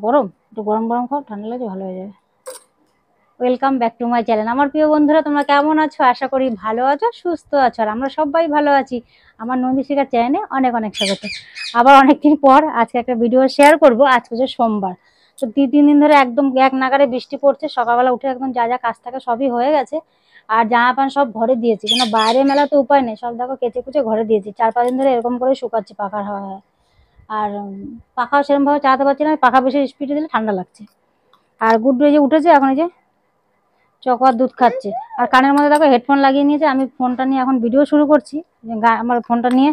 গরম, একটু গরম গরম খাও, ঠান্ডা লাগলে ভালো হয়ে যাবে। Welcome back to my channel. আমার প্রিয় বন্ধুরা, তোমরা কেমন আছো? আশা করি ভালো আছো, সুস্থ আছো, আর আমরা সবাই ভালো আছি। আমার নন্দীশিখার চ্যানেলে অনেক অনেক স্বাগত। আবার অনেকদিন পর আজকে একটা ভিডিও শেয়ার করব। আজকে হচ্ছে সোমবার, তো 2-3 দিন ধরে একদম এক নাগারে বৃষ্টি পড়ছে। সকালবেলা উঠে একদম যা যা কাজ থাকে সবই হয়ে গেছে, আর জামা প্যান্ট সব ঘরে দিয়েছি, কেন বাইরে মেলা তো উপায় নেই। সব দেখো কেচে কুচে ঘরে দিয়েছি। 4-5 দিন ধরে এরকম করে শুকাচ্ছে পাখার হাওয়ায়। আর পাখাও সেরকমভাবে চালাতে পারছি না, পাখা বেশি স্পিডে দিলে ঠান্ডা লাগছে। আর গুড্ডু এই যে উঠেছে, এখন এই যে চকোয়ার দুধ খাচ্ছে, আর কানের মধ্যে দেখো হেডফোন লাগিয়ে নিয়েছে। আমি ফোনটা নিয়ে এখন ভিডিও শুরু করছি, আমার ফোনটা নিয়ে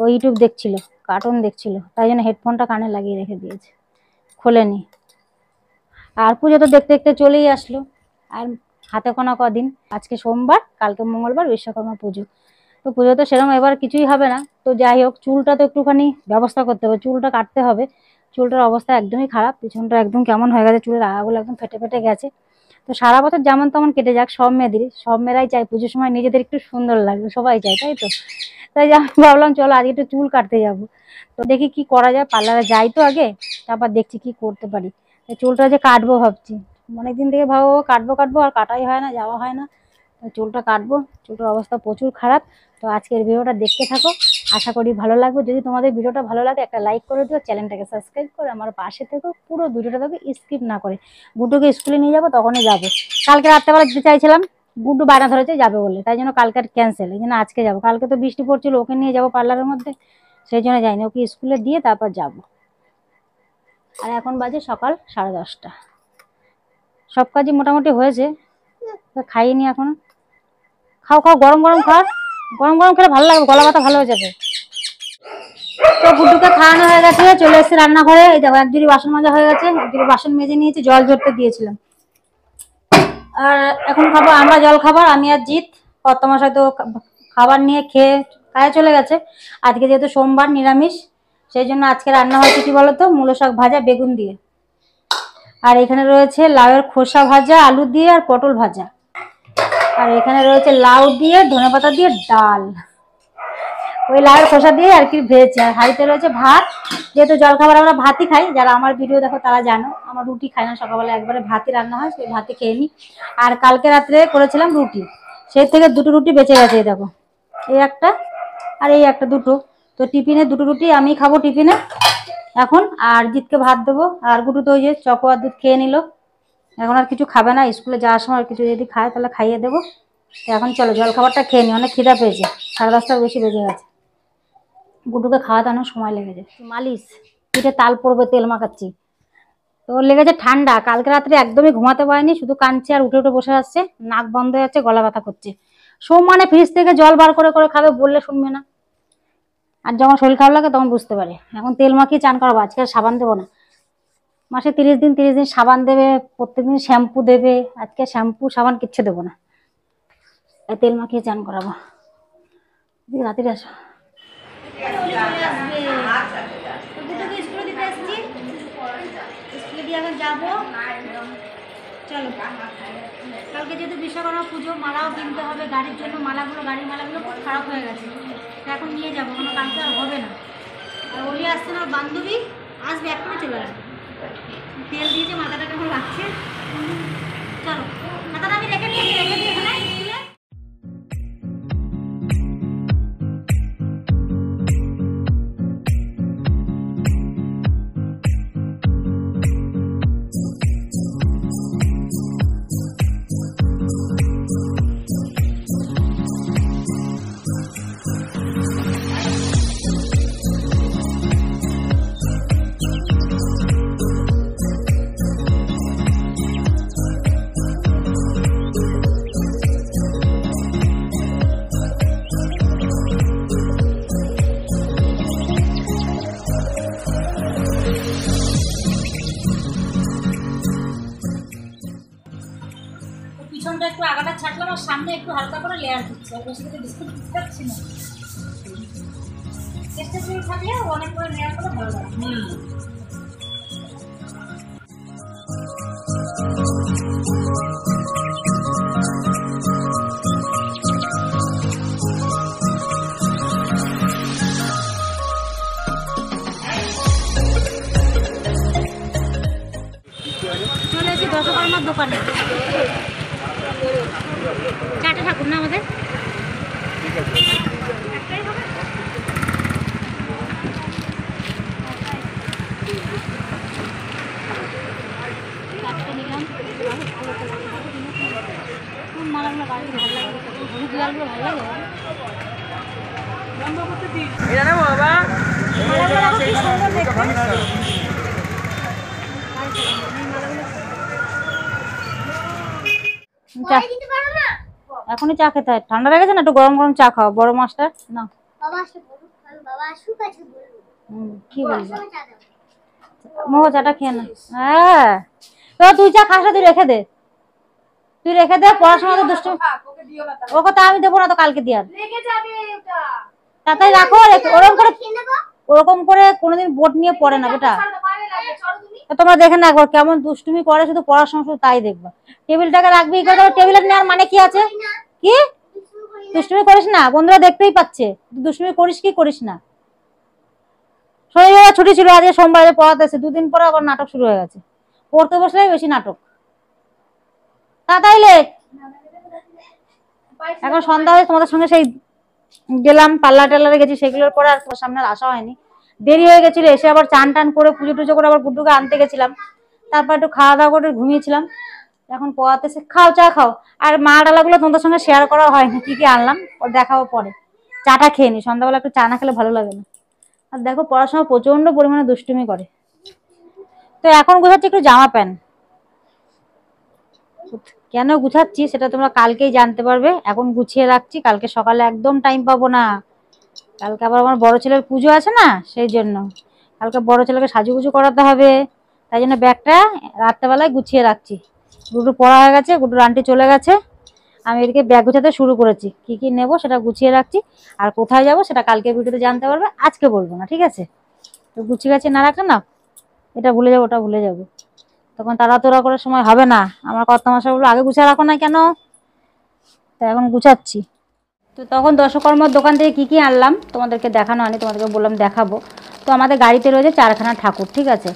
ও ইউটিউব দেখছিল, কার্টুন দেখছিল, তাই জন্য হেডফোনটা কানে লাগিয়ে রেখে দিয়েছে, খোলেনি। আর পুজো তো দেখতে দেখতে চলেই আসলো, আর হাতে কোনা কদিন। আজকে সোমবার, কালকে মঙ্গলবার, বিশ্বকর্মা পুজো। তো পুজো তো সেরকম এবার কিছুই হবে না, তো যাই হোক চুলটা তো একটুখানি ব্যবস্থা করতে হবে, চুলটা কাটতে হবে। চুলটার অবস্থা একদমই খারাপ, পিছনটা একদম কেমন হয়ে গেছে, চুলের আগাগুলো একদম ফেটে ফেটে গেছে। তো সারা বছর যেমন তেমন কেটে যাক, সব মেয়েদেরই, সব মেয়েরাই চায় পুজোর সময় নিজেদের একটু সুন্দর লাগবে, সবাই চায়, তাই তো? তাই আমি ভাবলাম চলো আজকে একটু চুল কাটতে যাব। তো দেখি কি করা যায়, পার্লারে যাই তো আগে, তারপর দেখছি কি করতে পারি। চুলটা যে কাটবো ভাবছি, অনেকদিন থেকে ভাবো কাটবো কাটবো, আর কাটাই হয় না, যাওয়া হয় না। তো চুলটা কাটবো, চুলটার অবস্থা প্রচুর খারাপ। তো আজকের ভিডিওটা দেখতে থাকো, আশা করি ভালো লাগবে। যদি তোমাদের ভিডিওটা ভালো লাগে একটা লাইক করে দিও, চ্যানেলটাকে সাবস্ক্রাইব করে আমার পাশে থেকো, পুরো ভিডিওটা দেখো স্কিপ না করে। গুড্ডুকে স্কুলে নিয়ে যাবো, তখনই যাবো। কালকে রাত্রেবেলা যেতে চাইছিলাম, গুড্ডু বায়না ধরেছে যাবে বলে, তাই জন্য কালকে আর ক্যান্সেল, এই জন্য আজকে যাবো। কালকে তো বৃষ্টি পড়ছিল, ওকে নিয়ে যাবো পার্লারের মধ্যে, সেই জন্য যাইনি, ওকে স্কুলে দিয়ে তারপর যাবো। আর এখন বাজে সকাল 10:30। সব কাজই মোটামুটি হয়েছে, খাইনি এখনো। খাও খাও, গরম গরম খাও, গরম গরম খেলে ভালো লাগবে, গলা ব্যথা ভালো হয়ে যাবে। তো গুড্ডুকে খাওয়ানো হয়ে গেছে, চলে এসেছে রান্নাঘরে। এই দেখো এক জুড়ি বাসন মাজা হয়ে গেছে, এক জুড়ি বাসন মেজে নিয়েছি, জল ঝরতে দিয়েছিলাম। আর এখন খাবো আমরা জল খাবার, আমি আর জিৎ। কর্তামশাই তো খাবার নিয়ে খেয়ে কাজে চলে গেছে। আজকে যেহেতু সোমবার, নিরামিষ, সেই জন্য আজকে রান্না হয়েছে কি বলতো, মূলো শাক ভাজা বেগুন দিয়ে। আর এখানে রয়েছে লাউয়ের খোসা ভাজা আলু দিয়ে, আর পটল ভাজা। আর এখানে রয়েছে লাউ দিয়ে ধনেপাতা দিয়ে ডাল, ওই লাউয়ের খোসা দিয়ে আর কি ভেজেছে। আর হাঁড়িতে রয়েছে ভাত, যেহেতু জলখাবার আমরা ভাতই খাই, যারা আমার ভিডিও দেখো তারা জানো আমার রুটি খাই না, সকালবেলা একবারে ভাতই রান্না হয়, সেই ভাতই খেয়ে নিই। আর কালকে রাত্রে করেছিলাম রুটি, সেই থেকে 2টো রুটি বেঁচে গেছে, এই দেখো, এই একটা আর এই একটা, 2টো। তো টিফিনে 2টো রুটি আমি খাবো টিফিনে এখন, আর জিতকে ভাত দেবো। আর গুটু তো ওই যে চকোয়ার দুধ খেয়ে নিল, এখন আর কিছু খাবে না, স্কুলে যাওয়ার সময় কিছু যদি খায় তাহলে খাইয়ে দেবো। এখন চলো জলখাবারটা খেয়ে নি, অনেক খিদা পেয়েছে, 10:30টার বেশি বেজে গেছে। গুড্ডুকে খাওয়াতে অনেক সময় লেগেছে। মালিশ, পিঠে তাল পড়বে, তেল মাখাচ্ছি। তো ওর লেগেছে ঠান্ডা, কালকে রাত্রে একদমই ঘুমাতে পারেনি, শুধু কাঁদছে আর উঠে উঠে বসে আসছে, নাক বন্ধ হয়ে যাচ্ছে, গলা ব্যথা করছে। সমানে ফ্রিজ থেকে জল বার করে করে খাবে, বললে শুনবে না। আর যখন শরীর খারাপ লাগে তখন বুঝতে পারে। এখন তেল মাখিয়ে চান করাবো, আজকে আর সাবান দেবো না। মাসে 30 দিন সাবান দেবে, প্রত্যেকদিন শ্যাম্পু দেবে, আজকে শ্যাম্পু সাবান কিচ্ছু দেবো না, তেল মাখিয়ে চান করাবো। রাত্রে আসো, যাবো। চলো, কালকে যেহেতু বিশ্বকর্মা পুজো, মালাও কিনতে হবে গাড়ির জন্য, মালাগুলো, গাড়ির মালাগুলো খুব খারাপ হয়ে গেছে, এখন নিয়ে যাবো, কোনো কালকে আর হবে না। আর ওলি আসছে না, বান্ধবী আসবে, এক্ষুনি চলে আসবে। তেল দিয়েছে, মাথাটা কেমন লাগছে। চলো, মাথাটা আমি রেখে দিয়েছি, রেখে দিয়ে এখানে পিছনটা একটু আগাটা ছাড়লাম, আর সামনে একটু হালকা করে লেয়ার দিচ্ছে, আর বেশি করে বিস্কুট দিতে পারছি না। চেষ্টা করে থাকলে অনেক করে লেয়ার করে ভালো লাগে। দশকর্মার দোকানে 4টে ঠাকুর না আমাদের? একটাই হবে। নিলাম মালাগুলো বাড়ি ভালো লাগে, হলুদ লালগুলো ভালো লাগে। এখনই চা খেতে হয়, ঠান্ডা লেগেছে না, একটু গরম গরম চা খাও। বড় মাস্টার না কি বলবো, মোহ চাটা খেয়ে না। হ্যাঁ তো তুই চা খাস না, তুই রেখে দে, তুই রেখে দে, পড়াশোনা তো দুষ্টু। ও কথা আমি দেবো না তো, কালকে দিয়ে তাড়াতাড়ি রাখো। ওরকম করে কোনোদিন বোর্ড নিয়ে পড়ে না বেটা। তোমরা দেখে না একবার কেমন দুষ্টুমি করে, শুধু পড়াশোনা শুধু তাই দেখবা। টেবিলটাকে রাখবি, টেবিলের নেওয়ার মানে কি আছে? কি দুষ্টুমি করিস না, বন্ধুরা দেখতেই পাচ্ছে দুষ্টুমি করিস কি করিস না। শনিবার ছুটি ছিল, আজকে সোমবারে পড়াতেছে, 2 দিন পরে আবার নাটক শুরু হয়ে গেছে। পড়তে বসলেই বেশি নাটক। তাড়াতাড়ি লেট। এখন সন্ধ্যা হয়ে তোমাদের সঙ্গে সেই গেলাম, পার্লার টার্লারে গেছি, সেগুলোর পরে আর তোমার সামনে আসা হয়নি, দেরি হয়ে গেছিল। এসে আবার চান টান করে পুজো টুজো করে আবার গুড্ডুকে আনতে গেছিলাম, তারপর একটু খাওয়া দাওয়া করে ঘুমিয়েছিলাম। এখন পড়াতেছে, খাও চা খাও। আর মা ডালাগুলো তোমাদের সঙ্গে শেয়ার করা হয়নি, কি কি আনলাম ওর দেখাবো পরে। চাটা খেয়ে নি, সন্ধ্যাবেলা একটু চা না খেলে ভালো লাগে না। আর দেখো পড়াশোনা প্রচন্ড পরিমাণে দুষ্টুমি করে। তো এখন গুছাচ্ছি একটু জামা প্যান্ট। কেন গুছাচ্ছি সেটা তোমরা কালকেই জানতে পারবে, এখন গুছিয়ে রাখছি, কালকে সকালে একদম টাইম পাবো না। কালকে আবার আমার বড় ছেলের পুজো আছে না, সেই জন্য কালকে বড় ছেলেকে সাজুগুজু করাতে হবে, তাই জন্য ব্যাগটা রাত্রেবেলায় গুছিয়ে রাখছি। গুড্ডু পড়া হয়ে গেছে, গুড্ডুর আন্টি চলে গেছে, আমি এদিকে ব্যাগ গুছাতে শুরু করেছি। কি কি নেবো সেটা গুছিয়ে রাখছি, আর কোথায় যাবো সেটা কালকে ভিডিওতে জানতে পারবে, আজকে বলবো না, ঠিক আছে? তো গুছিয়ে গাছিয়ে না রাখলে না এটা ভুলে যাবো ওটা ভুলে যাবো, তখন তাড়াতাড়া করার সময় হবে না। আমার কর্তামশাই বললো আগে গুছিয়ে রাখো না কেন, তাই এখন গুছাচ্ছি। তো তখন দশকর্মার দোকান থেকে কি কি আনলাম তোমাদেরকে দেখানো হয়নি, তোমাদেরকে বললাম দেখাবো। তো আমাদের গাড়িতে রয়েছে 4খানা ঠাকুর, ঠিক আছে?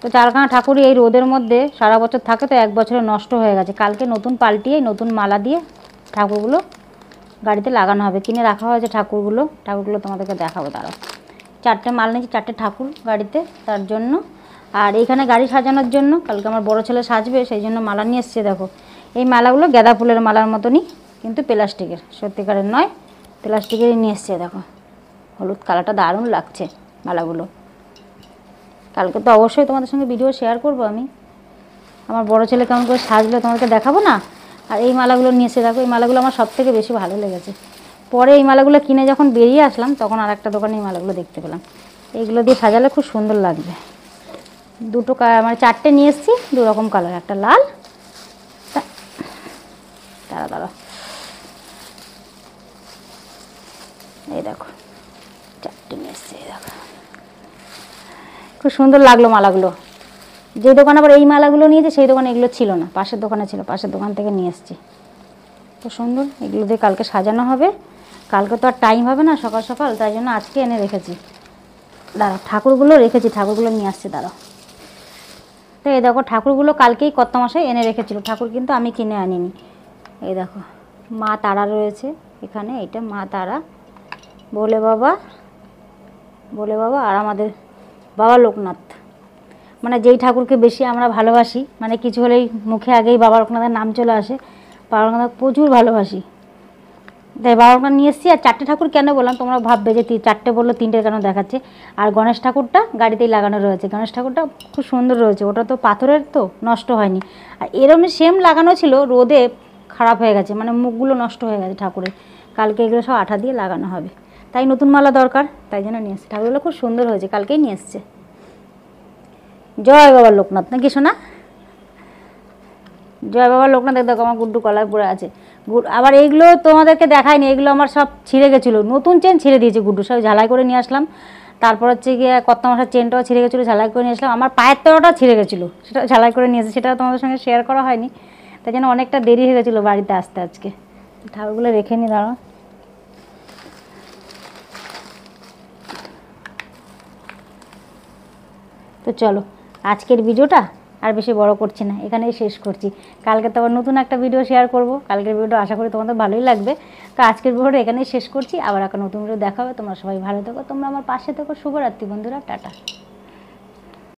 তো 4খানা ঠাকুরই এই রোদের মধ্যে সারা বছর থাকে, তো 1 বছরে নষ্ট হয়ে গেছে। কালকে নতুন পাল্টিয়ে নতুন মালা দিয়ে ঠাকুরগুলো গাড়িতে লাগানো হবে, কিনে রাখা হয়েছে ঠাকুরগুলো। ঠাকুরগুলো তোমাদেরকে দেখাবো, তারা 4টে মাল নিয়েছি, 4টে ঠাকুর গাড়িতে, তার জন্য। আর এইখানে গাড়ি সাজানোর জন্য কালকে আমার বড় ছেলে সাজবে, সেই জন্য মালা নিয়ে এসছে। দেখো এই মালাগুলো গাঁদা ফুলের মালার মতনই, কিন্তু প্লাস্টিকের, সত্যিকারের নয়, প্লাস্টিকেরই নিয়ে এসছে। দেখো হলুদ কালারটা দারুণ লাগছে মালাগুলো। কালকে তো অবশ্যই তোমাদের সঙ্গে ভিডিও শেয়ার করব আমি, আমার বড় ছেলে কেমন করে সাজলে তোমাদেরকে দেখাবো না। আর এই মালাগুলো নিয়ে এসে দেখো, এই মালাগুলো আমার সব থেকে বেশি ভালো লেগেছে। পরে এই মালাগুলো কিনে যখন বেরিয়ে আসলাম, তখন আর একটা দোকানে এই মালাগুলো দেখতে পেলাম। এইগুলো দিয়ে সাজালে খুব সুন্দর লাগবে। দুটো মানে 4টে নিয়ে এসেছি, 2 রকম কালার, একটা লাল, দাঁড়া এই দেখো 4টে নিয়ে এসেছি, দেখো খুব সুন্দর লাগলো মালাগুলো। যে দোকান আবার এই মালাগুলো নিয়েছে সেই দোকানে এগুলো ছিল না, পাশের দোকানে ছিল, পাশের দোকান থেকে নিয়ে এসেছি। খুব সুন্দর, এগুলো দিয়ে কালকে সাজানো হবে। কালকে তো আর টাইম হবে না সকাল সকাল, তাই জন্য আজকে এনে রেখেছি। দাঁড়াও ঠাকুরগুলো রেখেছি, ঠাকুরগুলো নিয়ে আসছে, দাঁড়াও। তো এই দেখো ঠাকুরগুলো কালকেই কর্তামশাই এনে রেখেছিল, ঠাকুর কিন্তু আমি কিনে আনিনি। এই দেখো মা তারা রয়েছে এখানে, এটা মা তারা, বলে বাবা আর আমাদের বাবা লোকনাথ, মানে যেই ঠাকুরকে বেশি আমরা ভালোবাসি, মানে কিছু হলেই মুখে আগেই বাবা লোকনাথের নাম চলে আসে, বাবা লোকনাথ প্রচুর ভালোবাসি, তাই বাবা লোকনাথ নিয়ে এসেছি। আর 4টে ঠাকুর কেন বললাম তোমরা ভাববে যে 4টে বললো 3টে কেন দেখাচ্ছে। আর গণেশ ঠাকুরটা গাড়িতেই লাগানো রয়েছে, গণেশ ঠাকুরটা খুব সুন্দর রয়েছে, ওটা তো পাথরের, তো নষ্ট হয়নি। আর এরকম সেম লাগানো ছিল, রোদে খারাপ হয়ে গেছে, মানে মুখগুলো নষ্ট হয়ে গেছে ঠাকুরের। কালকে এগুলো সব আঠা দিয়ে লাগানো হবে, তাই নতুন মালা দরকার, তাই জন্য নিয়ে এসছে। ঠাকুরগুলো খুব সুন্দর হয়েছে, কালকেই নিয়ে এসছে। জয় বাবা লোকনাথ নাকি শোনা, জয় বাবা লোকনাথ। দেখো আমার গুড্ডু কলায় পড়ে আছে। আবার এইগুলো তোমাদেরকে দেখায়নি, এগুলো আমার সব ছিঁড়ে গেছিলো, নতুন চেন ছিঁড়ে দিয়েছে গুড্ডু, সব ঝালাই করে নিয়ে আসলাম। তারপর হচ্ছে গিয়ে কর্তামশার চেনটাও ছিঁড়ে গেছিলো, ঝালাই করে নিয়ে আসলাম। আমার পায়ের তলাটাও ছিঁড়ে গেছিলো, সেটা ঝালাই করে নিয়ে এসে, সেটা তোমাদের সঙ্গে শেয়ার করা হয়নি, তাই জন্য অনেকটা দেরি হয়ে গেছিলো বাড়িতে আসতে আজকে। ঠাকুরগুলো রেখে নি, দাঁড়াও। তো চলো আজকের ভিডিওটা আর বেশি বড় করছি না, এখানেই শেষ করছি। কালকে তো আবার নতুন একটা ভিডিও শেয়ার করব। কালকের ভিডিওটা আশা করি তোমাদের ভালোই লাগবে। তো আজকের ভিডিওটা এখানেই শেষ করছি। আবার একটা নতুন ভিডিও দেখা হবে। তোমরা সবাই ভালো থেকো, তোমরা আমার পাশে থেকো। শুভরাত্রি বন্ধুরা, টাটা।